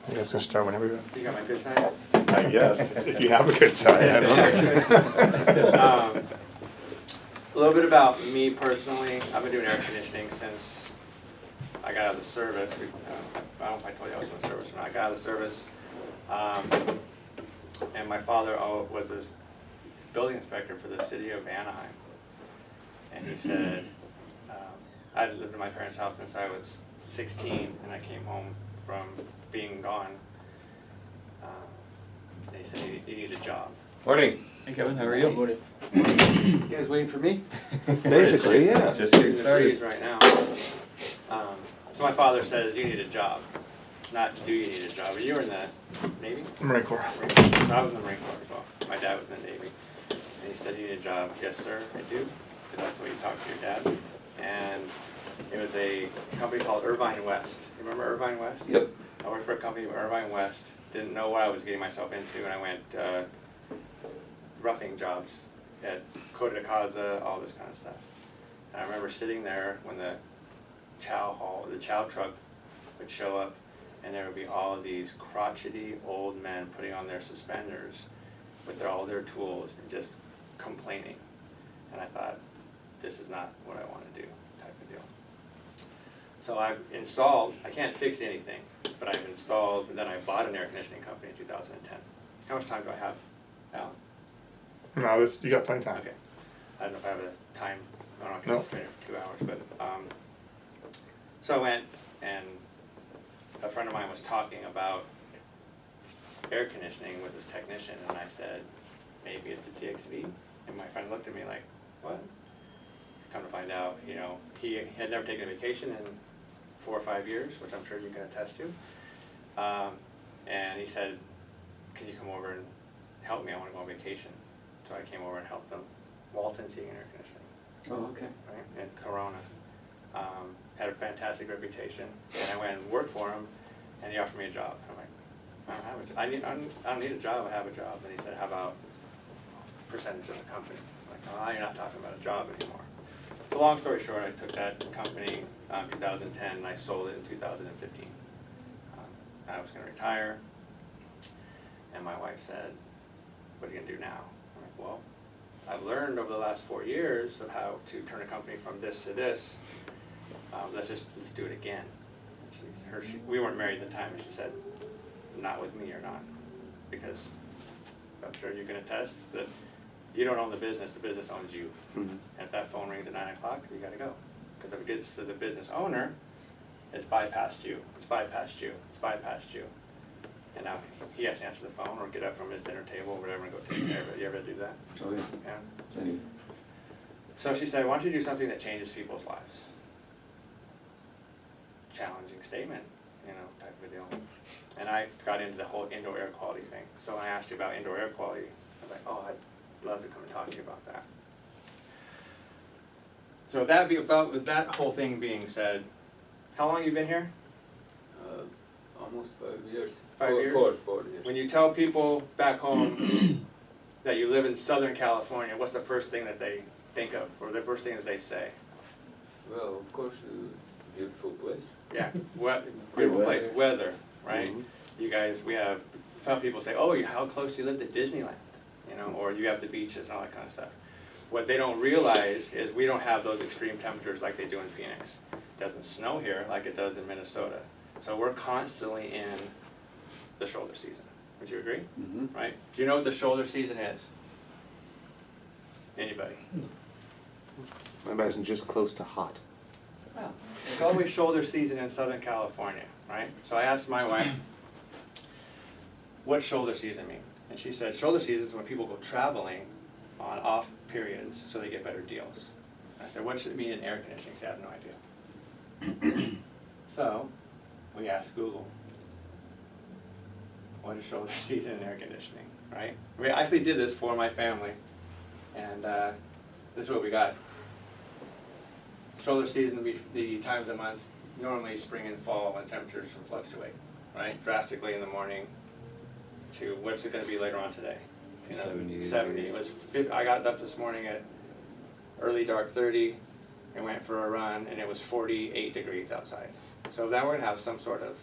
I guess I'll start whenever you're. You got my good side? I guess, if you have a good side, I don't know. A little bit about me personally. I've been doing air conditioning since I got out of the service. I don't know if I told you I was in the service or not. I got out of the service. And my father was a building inspector for the city of Anaheim. And he said, I had lived in my parents' house since I was 16, and I came home from being gone. And he said, you need a job. Morning. Hey Kevin, how are you? You guys waiting for me? Basically, yeah. Just getting In the breeze started. right now. So my father says, you need a job. Not do you need a job. But you were in the Navy? Marine Corps. Marine Corps. So I was in the Marine Corps as well. My dad was in the Navy. And he said, you need a job. Yes, sir, I do. Because that's the way you talk to your dad. And it was a company called Irvine West. You remember Irvine West? Yep. I worked for a company, Irvine West. Didn't know what I was getting myself into, and I went roughing jobs at Coda de Casa, all this kind of stuff. And I remember sitting there when the chow truck would show up, and there would be all of these crotchety old men putting on their suspenders with all their tools and just complaining. And I thought, this is not what I want to do, type of deal. So I've installed, I can't fix anything, but I've installed, and then I bought an air conditioning company in 2010. How much time do I have, Alan? No, you got plenty of time. Okay. I don't know if I have a time, I don't know, No. I can for 2 hours, but, so I went, and a friend of mine was talking about air conditioning with this technician, and I said, maybe it's a TXV? And my friend looked at me like, what? Come to find out, you know, he had never taken a vacation in 4 or 5 years, which I'm sure you can attest to. And he said, can you come over and help me? I want to go on vacation. So I came over and helped him. Walton Seating and Air Conditioning. Oh, okay. Right? In Corona. Had a fantastic reputation. And I went and worked for him, and he offered me a job. I'm like, I don't have a job. I don't need a job, I have a job. And he said, how about percentage of the company? I'm like, oh, you're not talking about a job anymore. So long story short, I took that company in 2010 and I sold it in 2015. I was going to retire, and my wife said, what are you going to do now? I'm like, well, I've learned over the last 4 years of how to turn a company from this to this. Let's do it again. We weren't married at the time, and she said, not with me or not, because I'm sure you can attest that you don't own the business owns you. Mm-hmm. And if that phone rings at 9 o'clock, you gotta go. Because if it gets to the business owner, it's bypassed you, it's bypassed you, it's bypassed you. And now he has to answer the phone or get up from his dinner table or whatever and go take care of it. You ever do that? Oh, yeah. Yeah. Anyway. So she said, why don't you do something that changes people's lives? Challenging statement, you know, type of a deal. And I got into the whole indoor air quality thing. So when I asked you about indoor air quality, I was like, oh, I'd love to come and talk to you about that. So with that whole thing being said, how long have you been here? Almost 5 years. 5 years? 4 years. When you tell people back home that you live in Southern California, what's the first thing that they think of, or the first thing that they say? Well, of course, beautiful place. Yeah, beautiful place, weather. weather, right? Mhm. You guys, some people say, oh, how close do you live to Disneyland? You know, or you have the beaches and all that kind of stuff. What they don't realize is we don't have those extreme temperatures like they do in Phoenix. It doesn't snow here like it does in Minnesota. So we're constantly in the shoulder season. Would you agree? Mm-hmm. Right? Do you know what the shoulder season is? Anybody? I imagine just close to hot. Well, it's always shoulder season in Southern California, right? So I asked my wife, what's shoulder season mean? And she said, shoulder season is when people go traveling on off periods so they get better deals. I said, what should it mean in air conditioning? She said, I have no idea. So we asked Google, what is shoulder season in air conditioning, right? We actually did this for my family, and this is what we got. Shoulder season, the times of the month, normally spring and fall when temperatures can fluctuate, right? Drastically in the morning to what's it going to be later on today? You know, 70. 70. It was. I got up this morning at early dark 30 and went for a run, and it was 48 degrees outside. So then we're going to have some sort of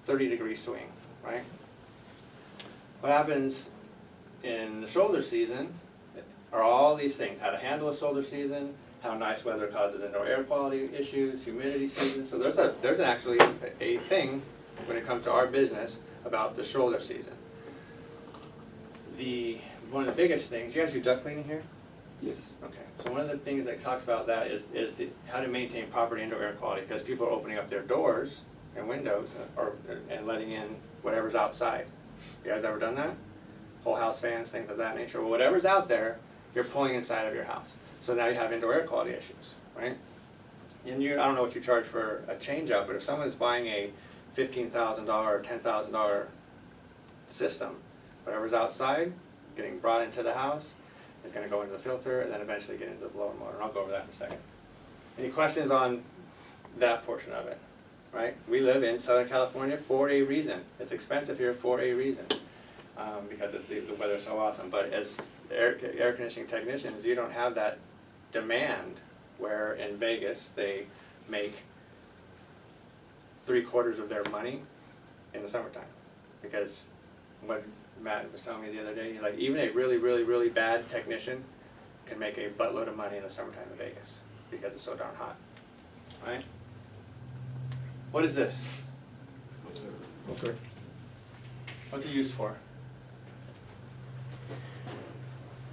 30-degree swing, right? What happens in the shoulder season are all these things: how to handle a shoulder season, how nice weather causes indoor air quality issues, humidity season. So there's actually a thing when it comes to our business about the shoulder season. One of the biggest things, you guys do duct cleaning here? Yes. Okay, so one of the things that talks about that is how to maintain proper indoor air quality, because people are opening up their doors and windows and letting in whatever's outside. You guys ever done that? Whole house fans, things of that nature. Well, whatever's out there, you're pulling inside of your house. So now you have indoor air quality issues, right? And I don't know what you charge for a change-up, but if someone's buying a $15,000 or $10,000 system, whatever's outside, getting brought into the house, is going to go into the filter and then eventually get into the blower motor. And I'll go over that in a second. Any questions on that portion of it? Right? We live in Southern California for a reason. It's expensive here for a reason, because the weather's so awesome. But as air conditioning technicians, you don't have that demand where in Vegas they make 3/4 of their money in the summertime. Because what Matt was telling me the other day, like even a really, really, really bad technician can make a buttload of money in the summertime in Vegas because it's so darn hot, right? What is this? Okay. What's it used for?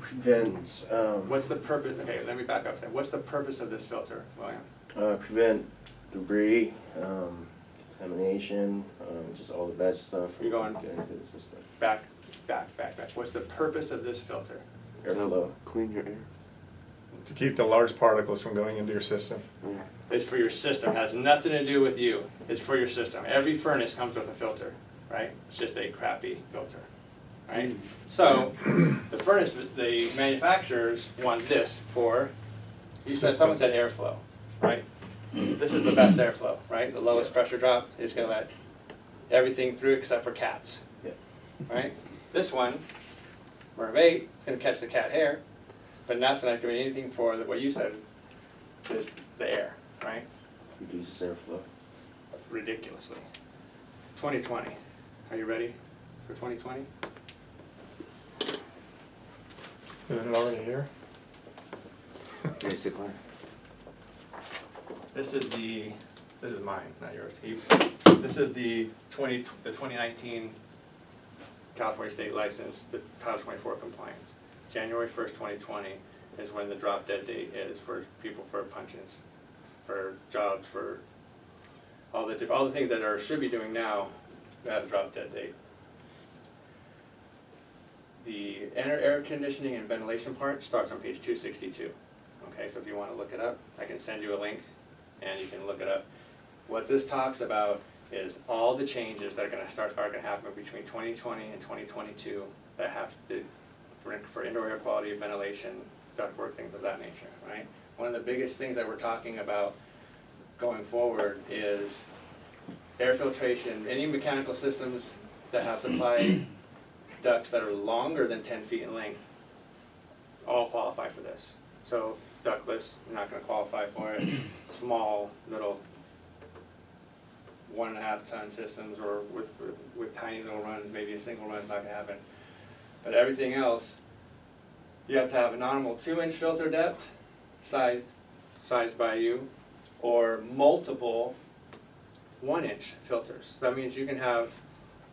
Prevent, What's the purpose? Okay, let me back up. What's the purpose of this filter, William? prevent debris, contamination, just all the bad stuff from You're going- getting into the system. Back. What's the purpose of this filter? Airflow. Clean your air. To keep the large particles from going into your system. Yeah. It's for your system. It has nothing to do with you. It's for your system. Every furnace comes with a filter, right? It's just a crappy filter, right? So the furnace, the manufacturers want this for, someone said airflow, right? This is the best airflow, right? The lowest pressure drop is going to let everything through except for cats, Yeah. right? This one, Merv 8, is going to catch the cat hair, but that's not doing anything for what you said, is the air, right? Reduces airflow. Ridiculously. 2020. Are you ready for 2020? Isn't it already here? Basically. This is mine, not yours. This is the 2019 California State License, the Title 24 compliance. January 1st, 2020 is when the drop dead date is for people for punch-ins, for jobs, for all the things that should be doing now have a drop dead date. The air conditioning and ventilation part starts on page 262. Okay, so if you want to look it up, I can send you a link and you can look it up. What this talks about is all the changes that are going to happen between 2020 and 2022 that have to for indoor air quality, ventilation, ductwork, things of that nature, right? One of the biggest things that we're talking about going forward is air filtration. Any mechanical systems that have supply ducts that are longer than 10 feet in length all qualify for this. So ductless, not going to qualify for it. Small little 1.5 ton systems or with tiny little runs, maybe a single run is not going to happen. But everything else, you have to have a nominal 2-inch filter depth, sized by you, or multiple 1-inch filters. So that means you have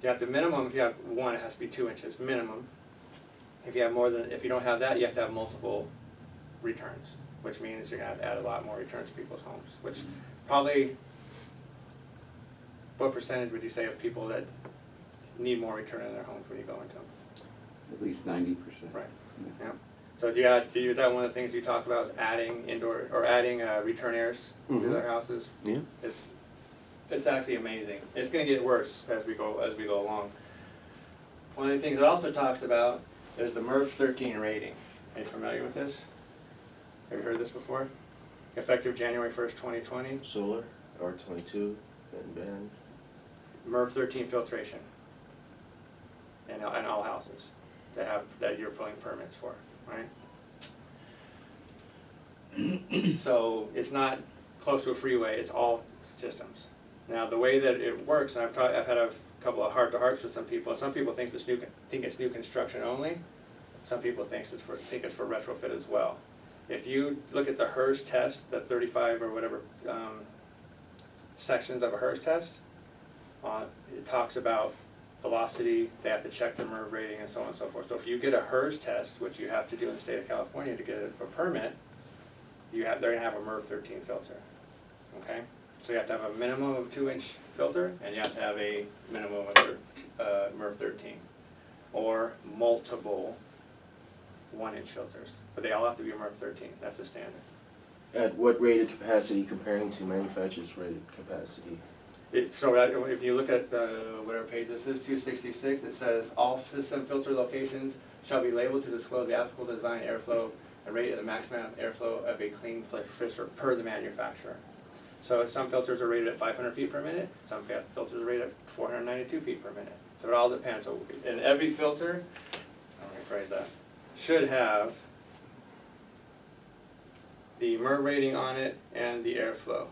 the minimum, if you have one, it has to be 2 inches minimum. If you don't have that, you have to have multiple returns, which means you're going to have to add a lot more returns to people's homes, which probably, what percentage would you say of people that need more return in their homes when you go into them? At least 90%. Right. Yeah. So is that one of the things you talked about, is adding return airs to their houses? Yeah. It's actually amazing. It's going to get worse as we go along. One of the things it also talks about is the MERV 13 rating. Are you familiar with this? Have you heard this before? Effective January 1st, 2020. Solar, R22, and band. MERV 13 filtration in all houses that you're pulling permits for, right? So it's not close to a freeway, it's all systems. Now, the way that it works, and I've had a couple of heart-to-hearts with some people. Some people think it's new construction only. Some people think it's for retrofit as well. If you look at the HERS test, the 35 or whatever sections of a HERS test, it talks about velocity, they have to check the MERV rating and so on and so forth. So if you get a HERS test, which you have to do in the state of California to get a permit, they're going to have a MERV 13 filter, okay? So you have to have a minimum of 2-inch filter, and you have to have a minimum of MERV 13, or multiple 1-inch filters, but they all have to be MERV 13, that's the standard. At what rated capacity comparing to manufacturer's rated capacity? So if you look at whatever page this is, 266, it says all system filter locations shall be labeled to disclose the applicable design airflow and rate of the maximum airflow of a clean filter per the manufacturer. So some filters are rated at 500 feet per minute, some filters are rated at 492 feet per minute. So it all depends. So in every filter, let me rephrase that, should have the MERV rating on it and the airflow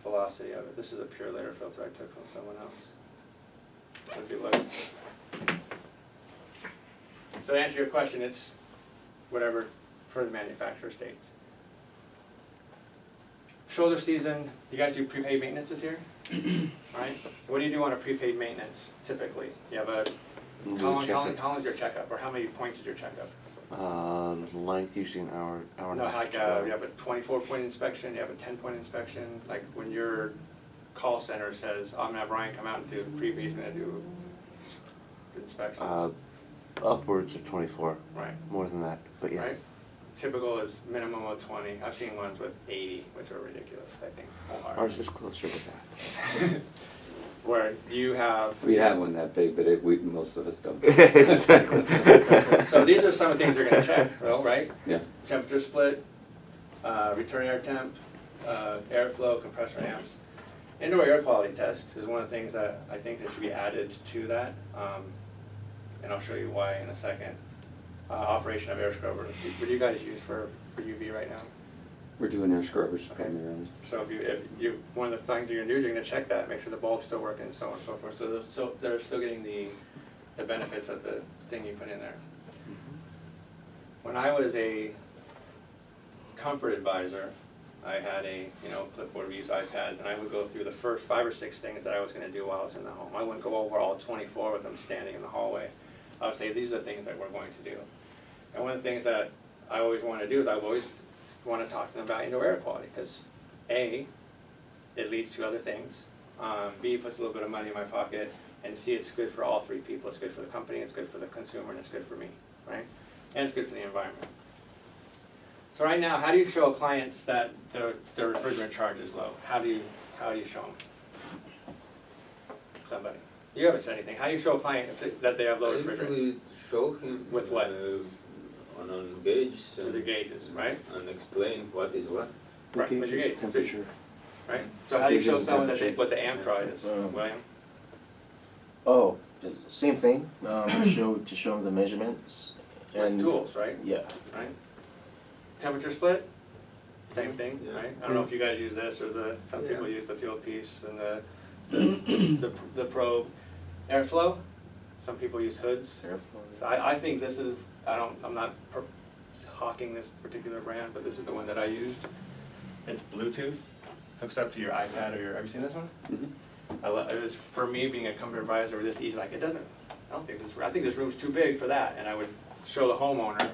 velocity of it. This is a pure layer filter I took from someone else. So if you look. So to answer your question, it's whatever for the manufacturer states. Shoulder season, you guys do prepaid maintenances here? Right? What do you do on a prepaid maintenance typically? You have a how long is your checkup, or how many points is your checkup? Length usually an hour and No, a half. like you have a 24-point inspection, you have a 10-point inspection. Like when your call center says, I'm gonna have Ryan come out and do preview, he's gonna do inspections. Upwards of 24. Right. More than that, but yes. Right? Typical is minimum of 20. I've seen ones with 80, which are ridiculous, I think. Ours is closer to that. Where you have. We have one that big, but most of us don't. Exactly. So these are some of the things they're gonna check, though, right? Yeah. Temperature split, return air temp, airflow, compressor amps. Indoor air quality test is one of the things that I think that should be added to that, and I'll show you why in a second. Operation of air scrubbers. What do you guys use for UV right now? We're doing air scrubbers primarily. So if you one of the things you're gonna do is you're gonna check that, make sure the bulb's still working, and so on and so forth. So they're still getting the benefits of the thing you put in there. When I was a comfort advisor, I had a clipboard, we used iPads, and I would go through the first 5 or 6 things that I was gonna do while I was in the home. I wouldn't go over all 24 with them standing in the hallway. I would say these are the things that we're going to do. And one of the things that I always want to do is I always want to talk to them about indoor air quality, because A, it leads to other things, B, puts a little bit of money in my pocket, and C, it's good for all 3 people. It's good for the company, it's good for the consumer, and it's good for me, right? And it's good for the environment. So right now, how do you show clients that their refrigerant charge is low? How do you show them? Somebody. You haven't said anything. How do you show a client that they have low I refrigerant? usually show him With what? On gauge With the gauges, right? and explain what is what. Right, with your Gauges, gauge. temperature. Right? So how do you show Gauges, someone temperature. what the Amtron is, William? Oh, same thing, to show them the measurements. With tools, right? Yeah. Right? Temperature split? Same thing, Yeah. right? I don't know if you guys use this or some people use the field piece and the probe. Airflow? Some people use hoods. I think this is, I'm not hawking this particular brand, but this is the one that I used. It's Bluetooth, hooks up to your iPad or have you seen this one? Mm-hmm. It was, for me, being a comfort advisor, this easy, like I think this room's too big for that, and I would show the homeowner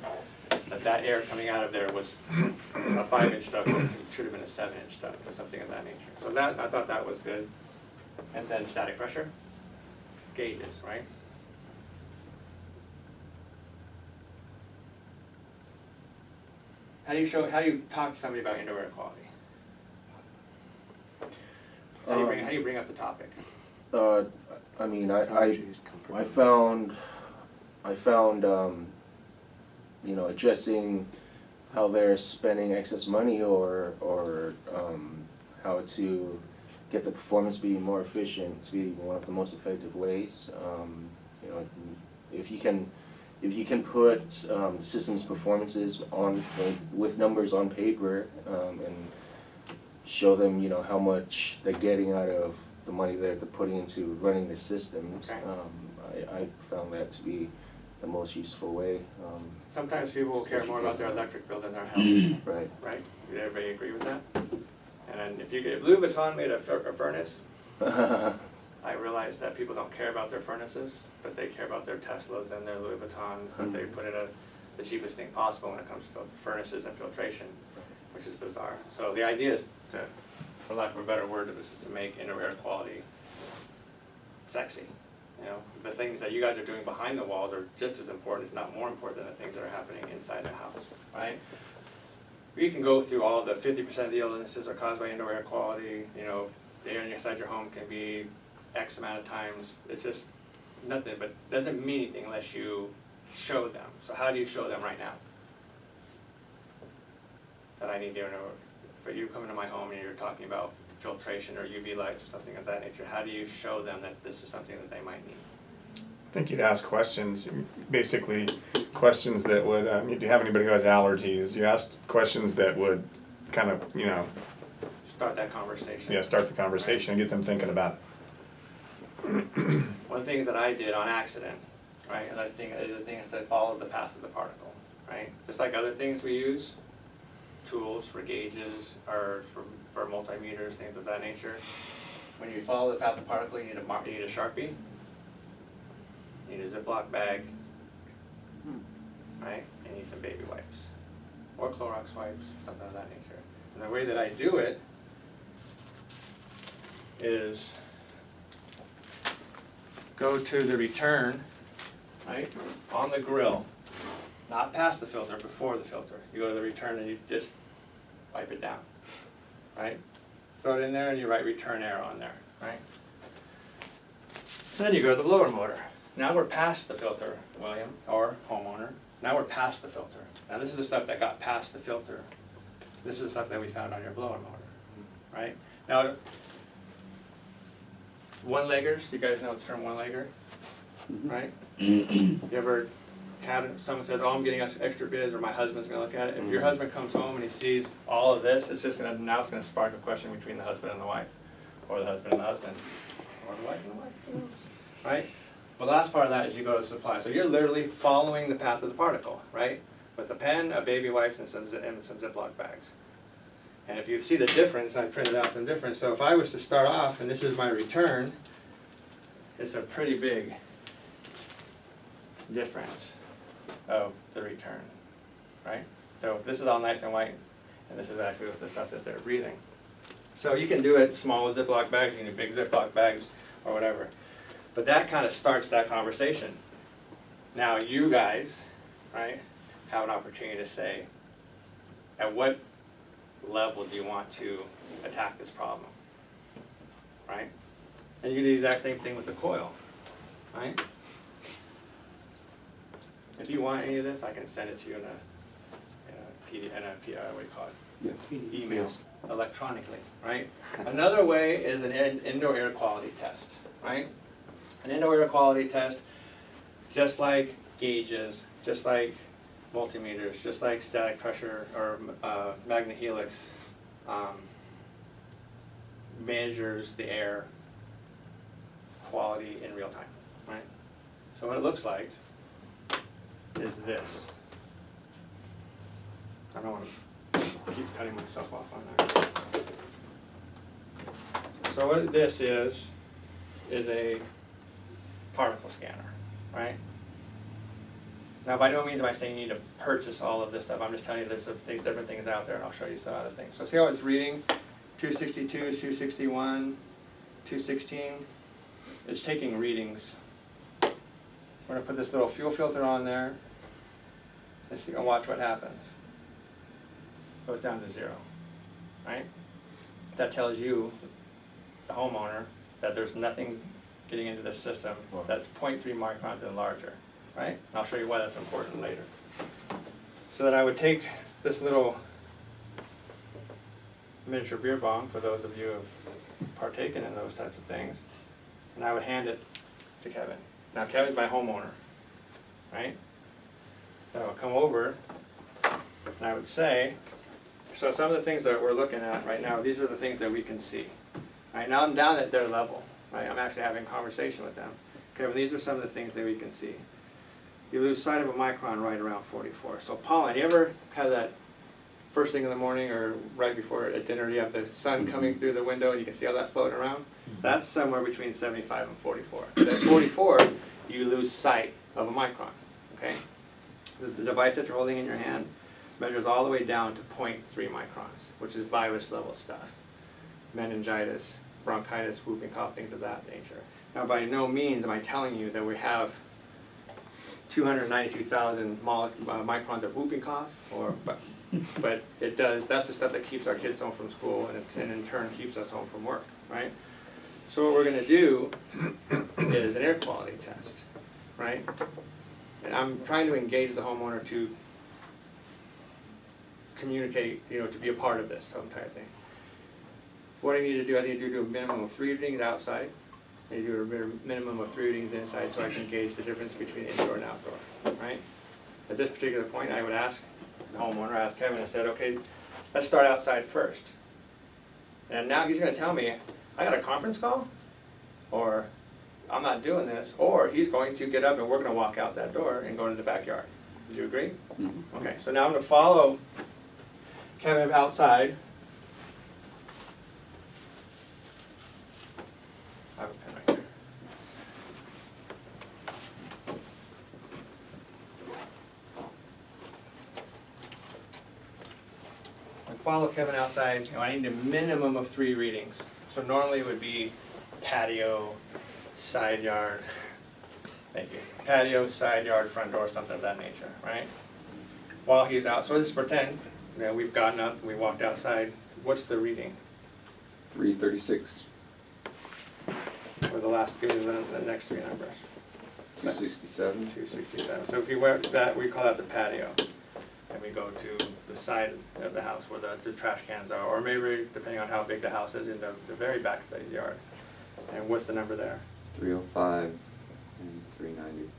that air coming out of there was a 5-inch duct, it should have been a 7-inch duct or something of that nature. So I thought that was good. And then static pressure, gauges, right? How do you talk to somebody about indoor air quality? How do you bring up the topic? I mean, Allergies, comfort. I found, addressing how they're spending excess money or how to get the performance be more efficient to be one of the most effective ways. If you can put the system's performances on with numbers on paper and show them, you know, how much they're getting out of the money that they're putting into running the systems. Okay. I found that to be the most useful way. Sometimes people will care more about their electric bill than their health, Right. right? Would everybody agree with that? And then if Louis Vuitton made a furnace, I realize that people don't care about their furnaces, but they care about their Teslas and their Louis Vuittons, but they put it at the cheapest thing possible when it comes to furnaces and filtration, which is bizarre. So the idea is to, for lack of a better word, is to make indoor air quality sexy. You know, the things that you guys are doing behind the walls are just as important, if not more important, than the things that are happening inside the house, right? We can go through all the 50% of the illnesses are caused by indoor air quality. You know, the air inside your home can be X amount of times. It's just nothing, but doesn't mean anything unless you show them. So how do you show them right now? That I need to know, but you come into my home and you're talking about filtration or UV lights or something of that nature, how do you show them that this is something that they might need? I think you'd ask questions, basically questions that would, do you have anybody who has allergies? You ask questions that would kind of, you know, Start that conversation. yeah, start the conversation and get them thinking about it. One of the things that I did on accident, right, and I think the thing is that follow the path of the particle, right? Just like other things we use, tools for gauges or for multimeters, things of that nature. When you follow the path of the particle, you need a Sharpie, you need a Ziploc bag, right? And you need some baby wipes or Clorox wipes, something of that nature. And the way that I do it is go to the return, right, on the grill, not past the filter, before the filter. You go to the return and you just wipe it down, right? Throw it in there and you write return air on there, right? Then you go to the blower motor. Now we're past the filter, William, or homeowner. Now we're past the filter. Now this is the stuff that got past the filter. This is the stuff that we found on your blower motor, right? Now, one-leggers, do you guys know the term one-legger, right? You ever had someone says, oh, I'm getting extra bids, or my husband's gonna look at it? If your husband comes home and he sees all of this, it's just gonna, now it's gonna spark a question between the husband and the wife, or the husband and the husband, or the wife and the wife, who knows, right? Well, the last part of that is you go to supply. So you're literally following the path of the particle, right? With a pen, a baby wipes, and some Ziploc bags. And if you see the difference, I printed out some difference. So if I was to start off, and this is my return, it's a pretty big difference of the return, right? So this is all nice and white, and this is actually the stuff that they're breathing. So you can do it small Ziploc bags, you can do big Ziploc bags, or whatever. But that kind of starts that conversation. Now you guys, right, have an opportunity to say, at what level do you want to attack this problem, right? And you can do the exact same thing with the coil, right? If you want any of this, I can send it to you in a what do you call it? Yeah. Email, electronically, right? Another way is an indoor air quality test, right? An indoor air quality test, just like gauges, just like multimeters, just like static pressure or magnehelix, measures the air quality in real time, right? So what it looks like is this. I don't want to keep cutting myself off on that. So what this is a particle scanner, right? Now, by no means am I saying you need to purchase all of this stuff. I'm just telling you there's different things out there, and I'll show you some other things. So see how it's reading? 262, 261, 216. It's taking readings. We're going to put this little fuel filter on there. Let's see, and watch what happens. Goes down to 0, right? That tells you, the homeowner, that there's nothing getting into this system that's 0.3 microns and larger, right? And I'll show you why that's important later. So then I would take this little miniature beer bong, for those of you who have partaken in those types of things, and I would hand it to Kevin. Now Kevin's my homeowner, right? So I would come over and I would say, So some of the things that we're looking at right now, these are the things that we can see. Right now I'm down at their level, right? I'm actually having a conversation with them. Kevin, these are some of the things that we can see. You lose sight of a micron right around 44. So pollen, you ever have that first thing in the morning or right before at dinner, you have the sun coming through the window and you can see all that floating around? That's somewhere between 75 and 44. But at 44, you lose sight of a micron, okay? The device that you're holding in your hand measures all the way down to 0.3 microns, which is virus level stuff. Meningitis, bronchitis, whooping cough, things of that nature. Now by no means am I telling you that we have 292,000 microns of whooping cough, but it does, that's the stuff that keeps our kids home from school and in turn keeps us home from work, right? So what we're gonna do is an air quality test, right? And I'm trying to engage the homeowner to communicate, to be a part of this whole entire thing. What I need to do, I need to do a minimum of 3 readings outside. I need to do a minimum of 3 readings inside so I can gauge the difference between indoor and outdoor, right? At this particular point, I would ask the homeowner, ask Kevin, and said, okay, let's start outside first. And now he's gonna tell me, I got a conference call, or I'm not doing this, or he's going to get up and we're gonna walk out that door and go into the backyard. Would you agree? Mm-hmm. Okay, so now I'm gonna follow Kevin outside. I have a pen right here. I follow Kevin outside, I need a minimum of 3 readings. So normally it would be patio, side yard, thank you, patio, side yard, front door, something of that nature, right? While he's out, so let's pretend, we've gotten up, we walked outside, what's the reading? 336, Or the last, give me the next 3 numbers. 267. 267. So if you wear that, we call that the patio. And we go to the side of the house where the trash cans are, or maybe, depending on how big the house is, in the very back of the yard. And what's the number there? 305 and 390.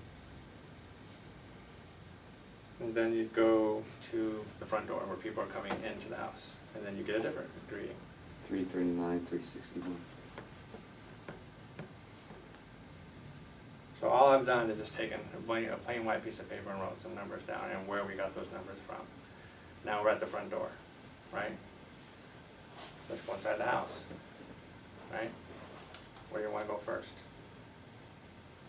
And then you go to the front door where people are coming into the house. And then you get a different reading. 339, 361. So all I've done is just taken a plain white piece of paper and wrote some numbers down and where we got those numbers from. Now we're at the front door, right? Let's go inside the house, right? Where do you want to go first?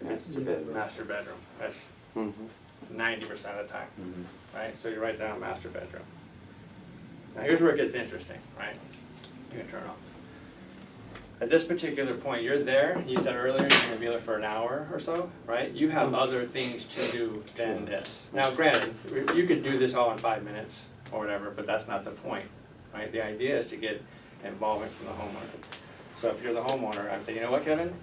Master bedroom. Master bedroom. That's Mm-hmm. 90% of the time, Mm-hmm. right? So you write down master bedroom. Now here's where it gets interesting, right? You can turn it off. At this particular point, you're there, you said earlier you're gonna be there for an hour or so, right? You have other things to do than this. Now granted, you could do this all in 5 minutes or whatever, but that's not the point, right? The idea is to get involvement from the homeowner. So if you're the homeowner, I'm saying, you know what, Kevin?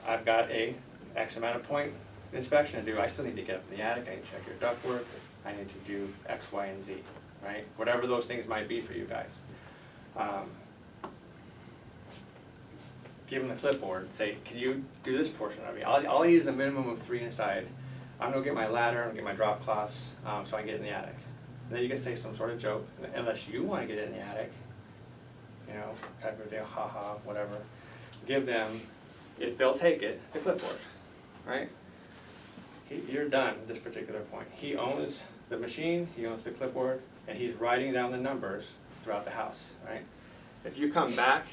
I've got a X amount of point inspection to do. I still need to get up in the attic, I need to check your ductwork, I need to do X, Y, and Z, right? Whatever those things might be for you guys. Give them the clipboard, say, can you do this portion of it? All I need is a minimum of 3 inside. I'm gonna get my ladder, I'm gonna get my drop cloths, so I can get in the attic. And then you can say some sort of joke, unless you wanna get in the attic, type of deal, haha, whatever. Give them, if they'll take it, the clipboard, right? You're done at this particular point. He owns the machine, he owns the clipboard, and he's writing down the numbers throughout the house, right? If you come back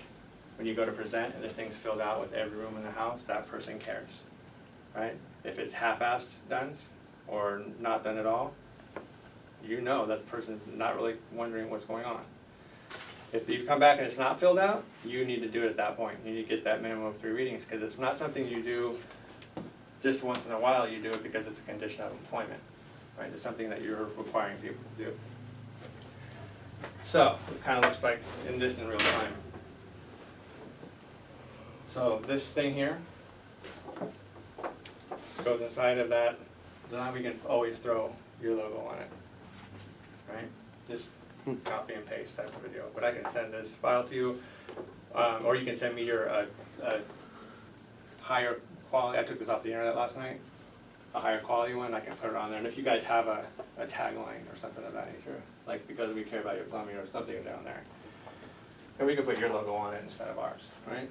when you go to present and this thing's filled out with every room in the house, that person cares, right? If it's half-assed done or not done at all, you know that the person's not really wondering what's going on. If you come back and it's not filled out, you need to do it at that point. You need to get that minimum of 3 readings because it's not something you do just once in a while. You do it because it's a condition of employment, right? It's something that you're requiring people to do. So it kind of looks like in real time. So this thing here goes inside of that. Now we can always throw your logo on it, right? Just copy and paste type of video. But I can send this file to you, or you can send me your higher quality. I took this off the internet last night. a higher quality one, I can put it on there. And if you guys have a tagline or something of that nature, like because we care about your plumbing or something down there, and we can put your logo on it instead of ours, right?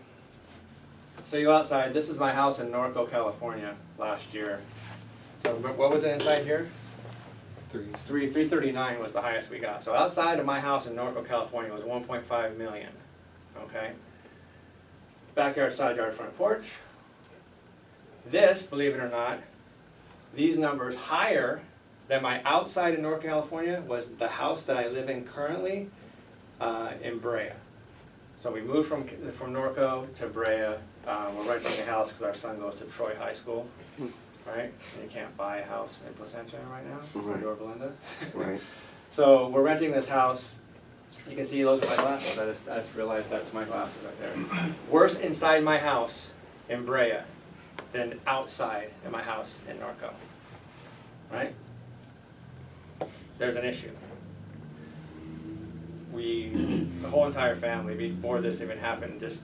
So you outside, this is my house in Norco, California last year. So what was it inside here? 339 was the highest we got. So outside of my house in Norco, California was 1.5 million, okay? Backyard, side yard, front porch. This, believe it or not, these numbers higher than my outside in North California was the house that I live in currently in Brea. So we moved from Norco to Brea. We're renting a house because our son goes to Troy High School, right? And you can't buy a house in Placentia right now, Right. or Belinda. Right. So we're renting this house. You can see those are my glasses. I just realized that's my glasses right there. Worse inside my house in Brea than outside in my house in Norco, right? There's an issue. The whole entire family, before this even happened, just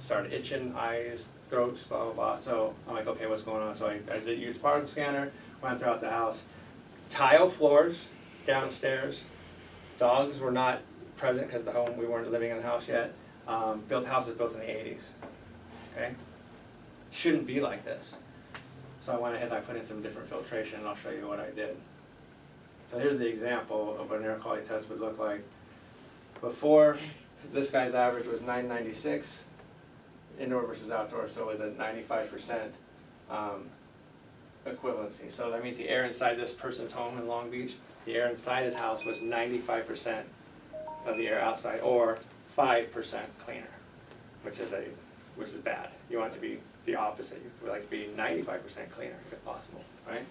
started itching, eyes, throats, blah, blah, blah. So I'm like, okay, what's going on? So I did use particle scanner, went throughout the house. Tile floors downstairs. Dogs were not present because we weren't living in the house yet. House was built in the 80s, okay? Shouldn't be like this. So I went ahead and I put in some different filtration, and I'll show you what I did. So here's the example of what an air quality test would look like. Before, this guy's average was 996, indoor versus outdoor, so it was a 95% equivalency. So that means the air inside this person's home in Long Beach, the air inside his house was 95% of the air outside, or 5% cleaner, which is bad. You want it to be the opposite. You would like to be 95% cleaner if possible, right?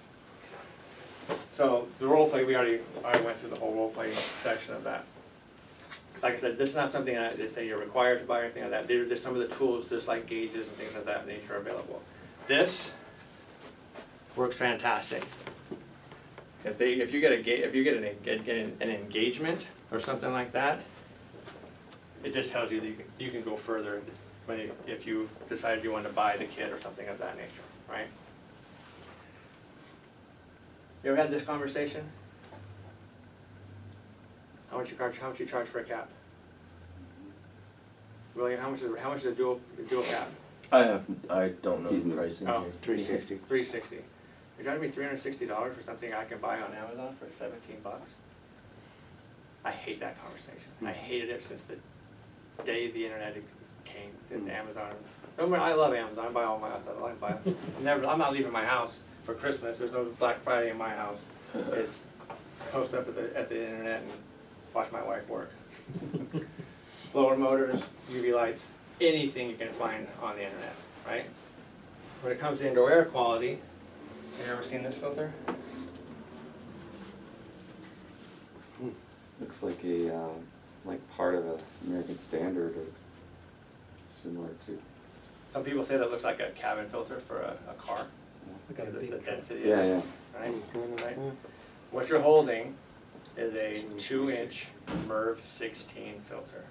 So the role play, I went through the whole role play section of that. Like I said, this is not something that you're required to buy or anything like that. They're just some of the tools, just like gauges and things of that nature, are available. This works fantastic. If you get an engagement or something like that, it just tells you that you can go further if you decided you wanted to buy the kit or something of that nature, right? You ever had this conversation? How much you charge for a cap? William, how much is a dual cap? I don't know He's the new. pricing Oh. here. 360. $360. You're telling me $360 for something I can buy on Amazon for 17 bucks? I hate that conversation. I hated it since the day the internet came to Amazon. I love Amazon. I buy all my stuff. I buy it. I'm not leaving my house for Christmas. There's no Black Friday in my house. It's post up at the internet and watch my wife work. Blower motors, UV lights, anything you can find on the internet, right? When it comes to indoor air quality, have you ever seen this filter? Looks like part of a American Standard or similar to. Some people say that looks like a cabin filter for a car. Because of the density of Yeah, it, yeah. right? What you're holding is a 2-inch MERV 16 filter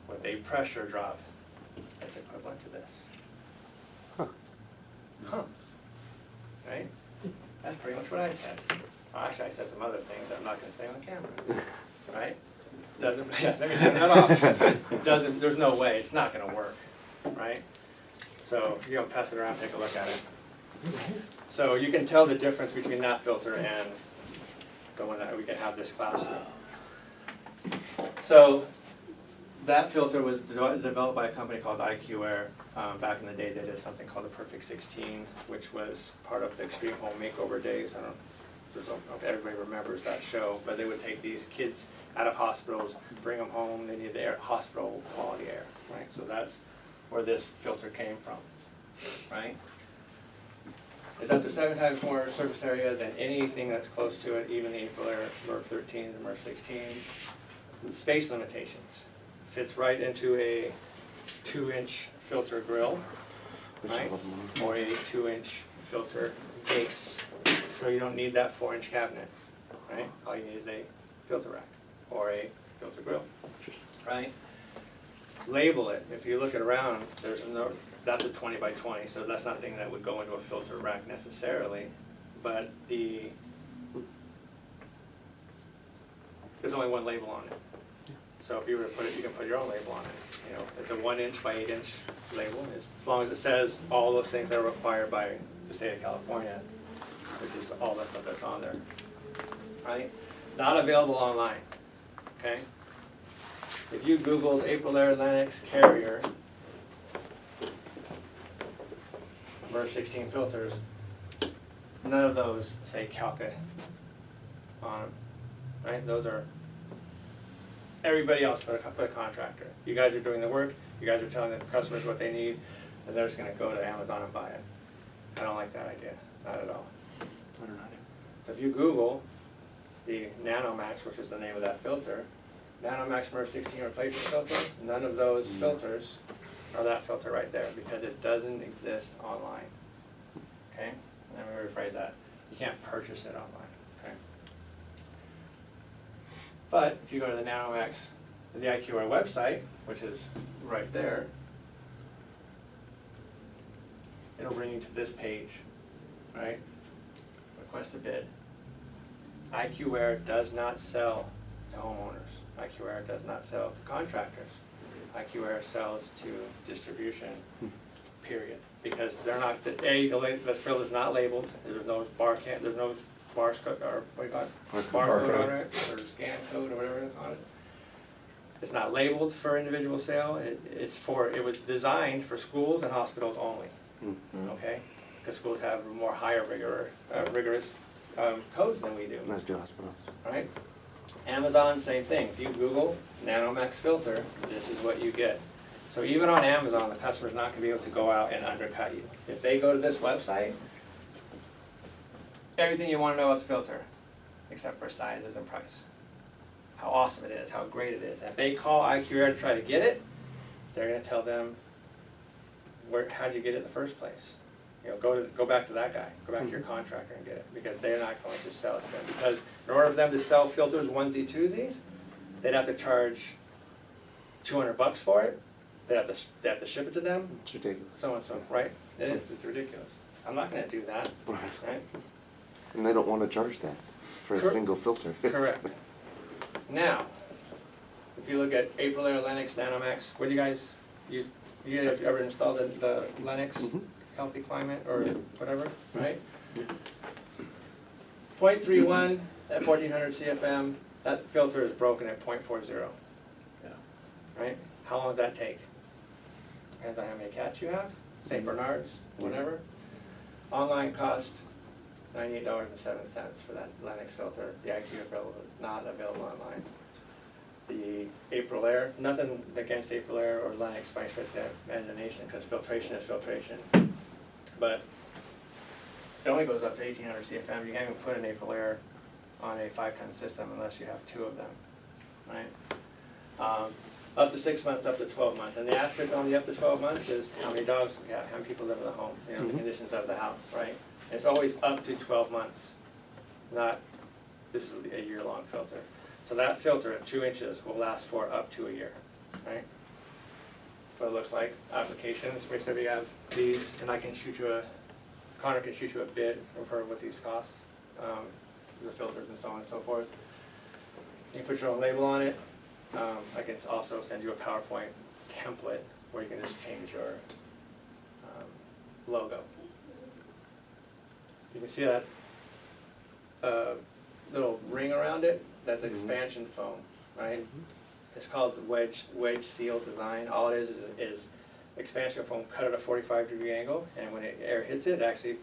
with a pressure drop that's equivalent to this. Huh. Right? That's pretty much what I said. Well, actually, I said some other things that I'm not going to say on camera. Right? Doesn't. Yeah, let me turn that off. It doesn't. There's no way. It's not going to work. Right? So you don't pass it around. Take a look at it. So you can tell the difference between that filter and the one that we can have this class through. So that filter was developed by a company called IQ Air. Back in the day, they did something called the Perfect 16, which was part of the Extreme Home Makeover days. I don't know if everybody remembers that show, but they would take these kids out of hospitals, bring them home. They needed air, hospital quality air, right? So that's where this filter came from, right? It's up to 7 times more surface area than anything that's close to it, even the Equal-Air MERV 13s and MERV 16s. Space limitations. Fits right into a 2-inch filter grill, right? Or a 2-inch filter base. So you don't need that 4-inch cabinet, right? All you need is a filter rack or a filter grill, right? Label it. If you look it around, there's that's a 20 by 20, so that's nothing that would go into a filter rack necessarily, but there's only one label on it. So if you were to put it, you can put your own label on it. You know, it's a 1" by 8" label, as long as it says all those things that are required by the state of California, which is all that stuff that's on there, right? Not available online, okay? If you Googled Aprilaire Lennox Carrier MERV 16 filters, none of those say Kalka on them, right? Those are everybody else but a contractor. You guys are doing the work, you guys are telling the customers what they need, and they're just gonna go to Amazon and buy it. I don't like that idea, not at all. I don't know. So if you Google the NanoMax, which is the name of that filter, NanoMax MERV 16 replacement filter, none of those filters are that filter right there because it doesn't exist online. Okay? Let me rephrase that. You can't purchase it online. Okay? But if you go to the NanoMax, the IQR website, which is right there, it'll bring you to this page, right? Request a bid. IQware does not sell to homeowners. IQware does not sell to contractors. IQware sells to distribution, period. Because they're not, the filter's not labeled, there's no there's no barcode, or what do you call it? Barcode on it, or scan code, or whatever it's on it. It's not labeled for individual sale, it was designed for schools and hospitals only, okay? Because schools have more rigorous codes than we do. Let's do hospitals. Right? Amazon, same thing. If you Google NanoMax filter, this is what you get. So even on Amazon, the customer's not going to be able to go out and undercut you. If they go to this website, everything you want to know about the filter, except for sizes and price. How awesome it is, how great it is. And if they call IQAir to try to get it, they're going to tell them, how'd you get it in the first place? You know, go back to that guy, go back to your contractor and get it, because they're not going to sell it to them. Because in order for them to sell filters onesie twosies, they'd have to charge $200 for it. They have to ship it to them. It's ridiculous. So and so, right? It is. It's ridiculous. I'm not going to do that, right? And they don't want to charge that for a single filter. Correct. Now, if you look at Aprilaire Lennox NanoMax, what do you guys use? You guys ever installed the Lennox Healthy Climate or whatever, right? 0.31 at 1400 CFM. That filter is broken at 0.40. Yeah. Right? How long does that take? Depends on how many cats you have. St. Bernards, whatever. Online cost $98.07 for that Lennox filter. The IQ filter is not available online. The Aprilaire, nothing against Aprilaire or Lennox by stretch of the imagination, because filtration is filtration. But it only goes up to 1800 CFM. You can't even put an Aprilaire on a 5-ton system unless you have 2 of them, right? Up to 6 months, up to 12 months. And the asterisk on the up to 12 months is how many dogs we have, how many people live in the home, you know, the conditions of the house, right? It's always up to 12 months, not this is a year-long filter. So that filter at 2 inches will last for up to a year, right? So it looks like applications, make sure you have these, and I can shoot you Connor can shoot you a bid for what these cost, the filters and so on and so forth. You can put your own label on it. I can also send you a PowerPoint template where you can just change your logo. You can see that little ring around it, that's expansion foam, right? It's called the wedge seal design. All it is expansion foam cut at a 45-degree angle, and when air hits it, it actually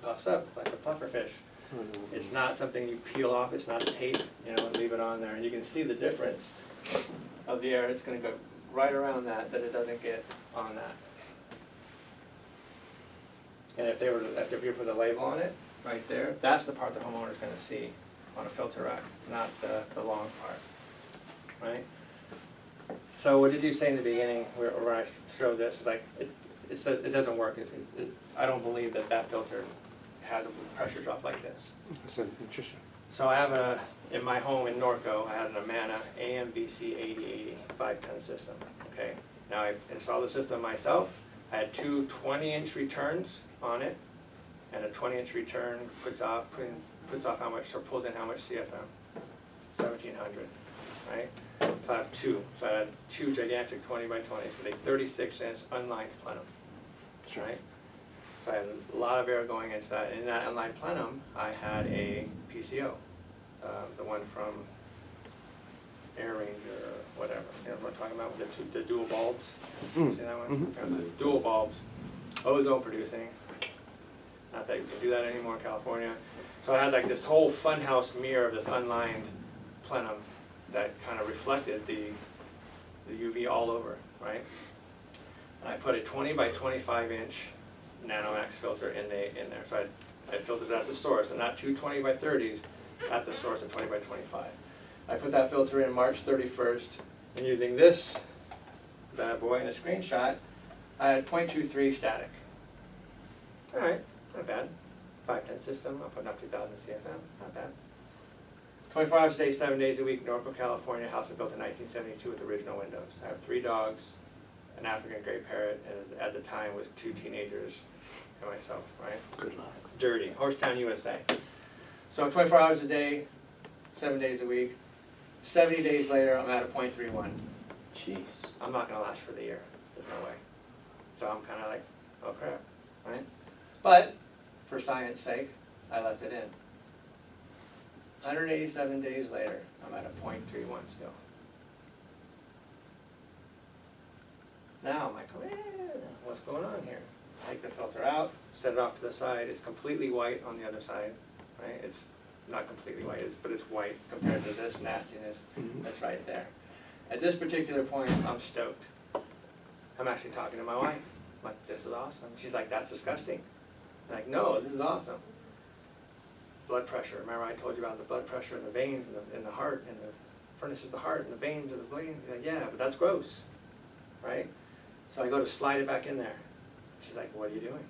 puffs up like a puffer fish. It's not something you peel off, it's not tape, you know, and leave it on there. And you can see the difference of the air. It's going to go right around that it doesn't get on that. And if you put a label on it, right there, that's the part the homeowner's going to see on a filter rack, not the long part, right? So what did you say in the beginning when I showed this? It's like, it doesn't work. I don't believe that filter has a pressure drop like this. That's interesting. So I have in my home in Norco, I had an Amana AMVC 8080 5-ton system, okay? Now I installed the system myself. I had two 20-inch returns on it, and a 20-inch return puts off how much, or pulls in how much CFM, 1,700, right? So I have two, so I had two gigantic 20 by 20s with a 36-inch unlined plenum, right? So I had a lot of air going into that. In that unlined plenum, I had a PCO, the one from Air Ranger or whatever. You know what I'm talking about with the dual bulbs? You see that one? It was a dual bulbs, ozone producing. Not that you can do that anymore in California. So I had like this whole funhouse mirror of this unlined plenum that kind of reflected the UV all over, right? And I put a 20 by 25 inch Nanomax filter in there. So I filtered it at the source, and not two 20 by 30s at the source of 20 by 25. I put that filter in March 31st, and using this bad boy in a screenshot, I had 0.23 static. All right, not bad. 510 system, I'm putting up 2,000 CFM, not bad. 24 hours a day, 7 days a week, Norco, California, house I built in 1972 with original windows. I have 3 dogs, an African gray parrot, and at the time was 2 teenagers and myself, right? Good luck. Dirty, Horsetown, USA. So 24 hours a day, 7 days a week. 70 days later, I'm at a 0.31. Jeez. I'm not gonna last for the year, there's no way. So I'm kinda like, oh crap, right? But, for science sake, I left it in. 187 days later, I'm at a 0.31 still. Now I'm like, what's going on here? Take the filter out, set it off to the side. It's completely white on the other side, right? It's not completely white, but it's white compared to this nastiness that's right there. At this particular point, I'm stoked. I'm actually talking to my wife. I'm like, this is awesome. She's like, that's disgusting. I'm like, no, this is awesome. Blood pressure. Remember I told you about the blood pressure in the veins and the heart, and the furnace is the heart, and the veins are the brain. Like, yeah, but that's gross, right? So I go to slide it back in there. She's like, what are you doing?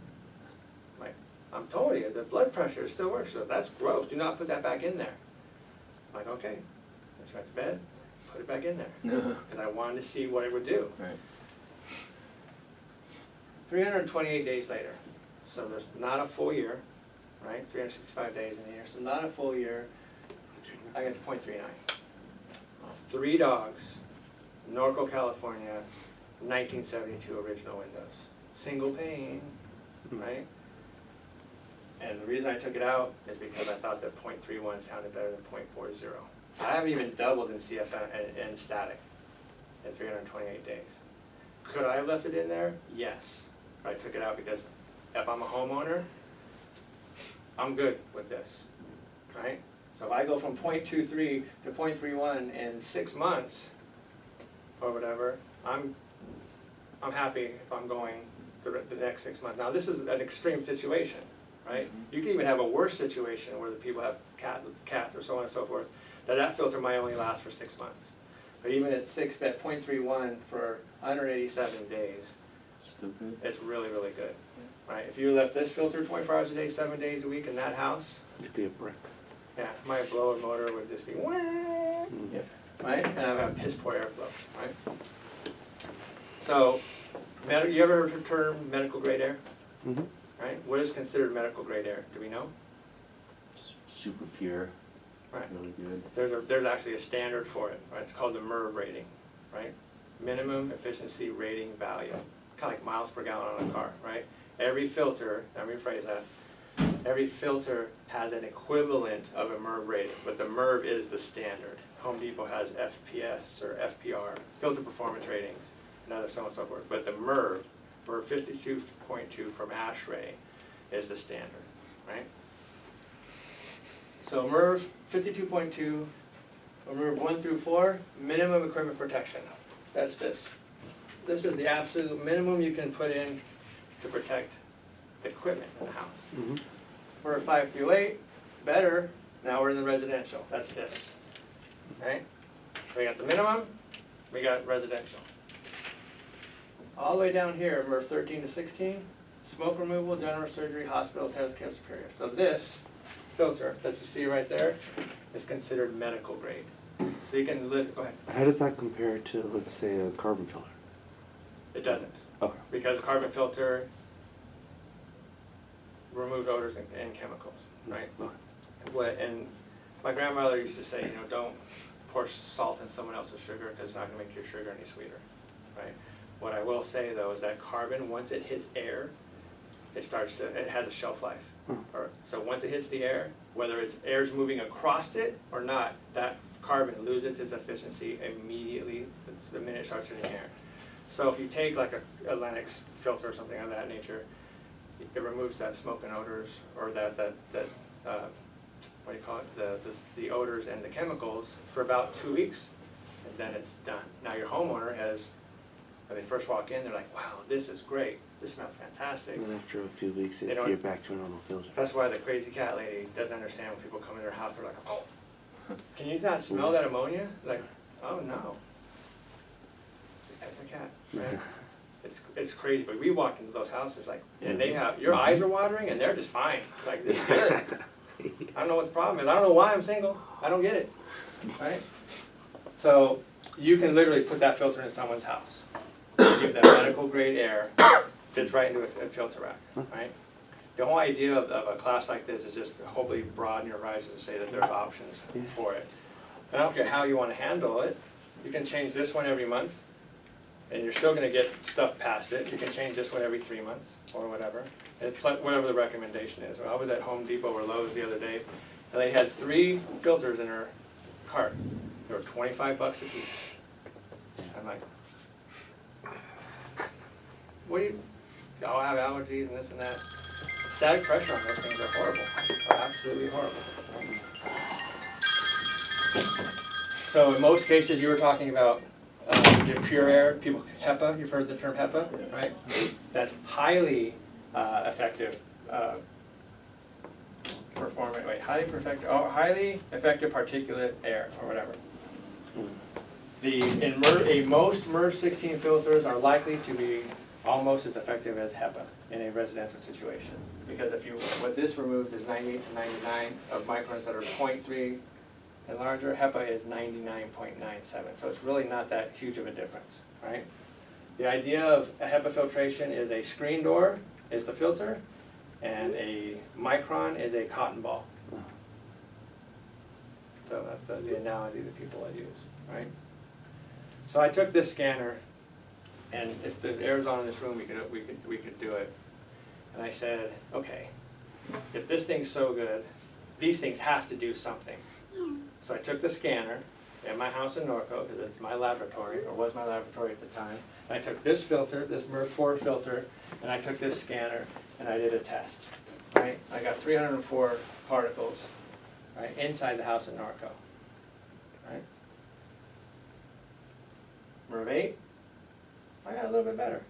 I'm like, I'm telling you, the blood pressure still works, so that's gross. Do not put that back in there. I'm like, okay. Let's go to bed, put it back in there. Because I wanted to see what it would do. Right. 328 days later. So there's not a full year, right? 365 days in a year, so not a full year. I got to 0.39. 3 dogs, Norco, California, 1972 original windows. Single pane, right? And the reason I took it out is because I thought that 0.31 sounded better than 0.40. I haven't even doubled in CFM and static in 328 days. Could I have left it in there? Yes. But I took it out because if I'm a homeowner, I'm good with this, right? So if I go from 0.23 to 0.31 in 6 months or whatever, I'm happy if I'm going the next 6 months. Now this is an extreme situation, right? You can even have a worse situation where the people have cats or so on and so forth. Now that filter might only last for 6 months. But even at 0.31 for 187 days, Still good. it's really, really good, right? If you left this filter 24 hours a day, 7 days a week in that house, It'd be a brick. yeah, my blower motor would just be wah, Yep. right? And I would have piss poor airflow, right? So, you ever heard the term medical grade air, Mm-hmm. right? What is considered medical grade air? Do we know? Super pure. Right. Really good. There's actually a standard for it, right? It's called the MERV rating, right? Minimum efficiency rating value, kind of like miles per gallon on a car, right? Every filter, let me rephrase that, every filter has an equivalent of a MERV rating, but the MERV is the standard. Home Depot has FPS or FPR, filter performance ratings, and other so on and so forth. But the MERV, MERV 52.2 from ASHRAE, is the standard, right? So MERV 52.2, MERV 1 through 4, minimum equipment protection. That's this. This is the absolute minimum you can put in to protect the equipment in the house. Mm-hmm. MERV 5 through 8, better. Now we're in the residential. That's this. Right? We got the minimum, we got residential. All the way down here, MERV 13 to 16, smoke removal, general surgery, hospitals, healthcare superior. So this filter that you see right there is considered medical grade. So you can live, go ahead. How does that compare to, let's say, a carbon filter? It doesn't. Okay. Because a carbon filter removes odors and chemicals, right? Okay. And my grandmother used to say, don't pour salt in someone else's sugar because it's not going to make your sugar any sweeter, right? What I will say though is that carbon, once it hits air, it has a shelf life. So once it hits the air, whether it's air's moving across it or not, that carbon loses its efficiency immediately the minute it starts hitting air. So if you take like a Lennox filter or something of that nature, it removes that smoke and odors, or that what do you call it, the odors and the chemicals for about 2 weeks, and then it's done. Now your homeowner has, when they first walk in, they're like, wow, this is great, this smells fantastic. And after a few weeks, They it's don't- you're back to a normal filter. That's why the crazy cat lady doesn't understand when people come in their house, they're like, oh, can you not smell that ammonia? Like, oh no. It's the cat, right? It's crazy, but we walked into those houses like, and they have, your eyes are watering and they're just fine, like, it's good. I don't know what the problem is, I don't know why I'm single, I don't get it, right? So, you can literally put that filter in someone's house, give them medical grade air, fits right into a filter rack, right? The whole idea of a class like this is just to hopefully broaden your horizons and say that there's options for it. And I don't care how you want to handle it, you can change this one every month, and you're still going to get stuff past it. You can change this one every 3 months or whatever. Whatever the recommendation is. I was at Home Depot or Lowe's the other day, and they had 3 filters in her cart. They were $25 a piece. I'm like, what do you? Y'all have allergies and this and that. Static pressure on those things are horrible. Are absolutely horrible. So in most cases, you were talking about the pure air, HEPA, you've heard the term HEPA, right? That's highly effective highly effective particulate air, or whatever. Most MERS 16 filters are likely to be almost as effective as HEPA in a residential situation. Because what this removes is 98 to 99 of microns that are 0.3 and larger. HEPA is 99.97, so it's really not that huge of a difference, right? The idea of a HEPA filtration is a screen door is the filter, and a micron is a cotton ball. So that's the analogy that people use, right? So I took this scanner, and if the air's on in this room, we could do it. And I said, okay, if this thing's so good, these things have to do something. So I took the scanner in my house in Norco, because it's my laboratory, or was my laboratory at the time. And I took this filter, this MERV 4 filter, and I took this scanner, and I did a test, right? I got 304 particles, right, inside the house in Norco, right? MERV 8, I got a little bit better.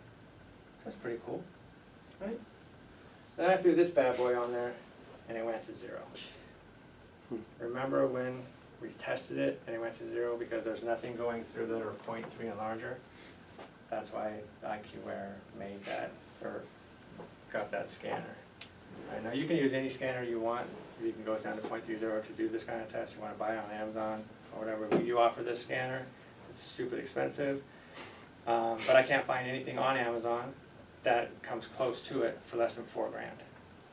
That's pretty cool, right? Then I threw this bad boy on there, and it went to 0. Remember when we tested it and it went to 0 because there's nothing going through that are 0.3 and larger? That's why IQAir made that, or got that scanner. Right, now you can use any scanner you want. You can go down to 0.30 to do this kind of test. You want to buy it on Amazon or whatever. We do offer this scanner. It's stupid expensive. But I can't find anything on Amazon that comes close to it for less than $4 grand.